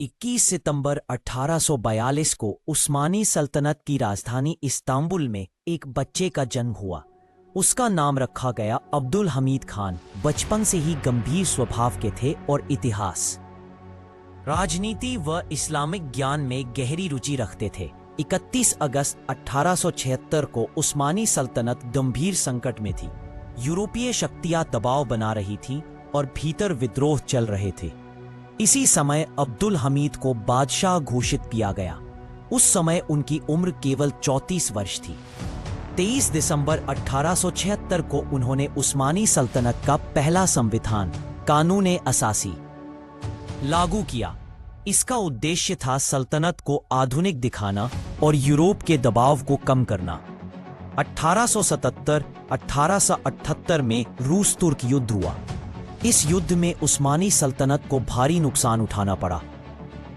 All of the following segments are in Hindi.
21 सितंबर 1842 को उस्मानी सल्तनत की राजधानी इस्तांबुल में एक बच्चे का जन्म हुआ। उसका नाम रखा गया अब्दुल हमीद खान। बचपन से ही गंभीर स्वभाव के थे और इतिहास, राजनीति व इस्लामिक ज्ञान में गहरी रुचि रखते थे। 31 अगस्त 1876 को उस्मानी सल्तनत गंभीर संकट में थी। यूरोपीय शक्तियां दबाव बना रही थीं और भीतर विद्रोह चल रहे थे। इसी समय अब्दुल हमीद को बादशाह घोषित किया गया। उस समय उनकी उम्र केवल 34 वर्ष थी। 23 दिसंबर 1876 को उन्होंने उस्मानी सल्तनत का पहला संविधान कानून असासी लागू किया। इसका उद्देश्य था सल्तनत को आधुनिक दिखाना और यूरोप के दबाव को कम करना। 1877-1878 में रूस तुर्क युद्ध हुआ। इस युद्ध में उस्मानी सल्तनत को भारी नुकसान उठाना पड़ा।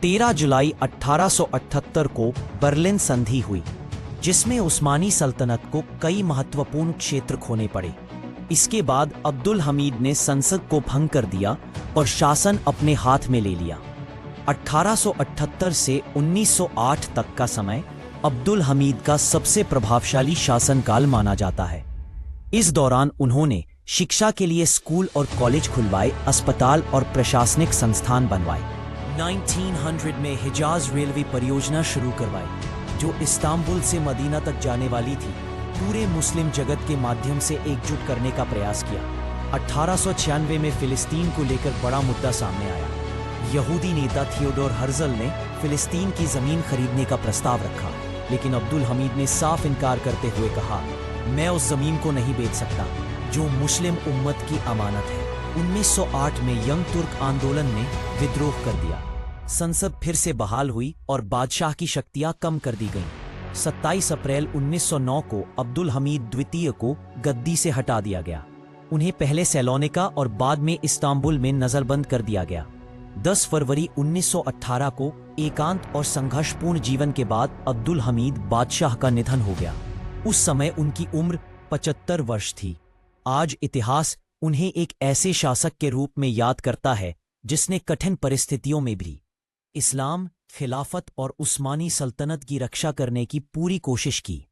13 जुलाई 1878 को बर्लिन संधि हुई, जिसमें उस्मानी सल्तनत को कई महत्वपूर्ण क्षेत्र खोने पड़े। इसके बाद अब्दुल हमीद ने संसद को भंग कर दिया और शासन अपने हाथ में ले लिया। 1878 से 1908 तक का समय अब्दुल हमीद का सबसे प्रभावशाली शासनकाल माना जाता है। इस दौरान उन्होंने शिक्षा के लिए स्कूल और कॉलेज खुलवाए, अस्पताल और प्रशासनिक संस्थान बनवाए। 1900 में हिजाज रेलवे परियोजना शुरू करवाई, जो इस्तांबुल से मदीना तक जाने वाली थी। पूरे मुस्लिम जगत के माध्यम से एकजुट करने का प्रयास किया। 1896 में फिलिस्तीन को लेकर बड़ा मुद्दा सामने आया। यहूदी नेता थियोडोर हर्जल ने फिलिस्तीन की जमीन खरीदने का प्रस्ताव रखा, लेकिन अब्दुल हमीद ने साफ इनकार करते हुए कहा, मैं उस जमीन को नहीं बेच सकता जो मुस्लिम उम्मत की अमानत है। 1908 में यंग तुर्क आंदोलन ने विद्रोह कर दिया। संसद फिर से बहाल हुई और बादशाह की शक्तियां कम कर दी गईं। 27 अप्रैल 1909 को अब्दुल हमीद द्वितीय को गद्दी से हटा दिया गया। उन्हें पहले सैलोनिका और बाद में इस्तांबुल में नजरबंद कर दिया गया। 10 फरवरी 1918 को एकांत और संघर्षपूर्ण जीवन के बाद अब्दुल हमीद बादशाह का निधन हो गया। उस समय उनकी उम्र 75 वर्ष थी। आज इतिहास उन्हें एक ऐसे शासक के रूप में याद करता है जिसने कठिन परिस्थितियों में भी इस्लाम, खिलाफत और उस्मानी सल्तनत की रक्षा करने की पूरी कोशिश की।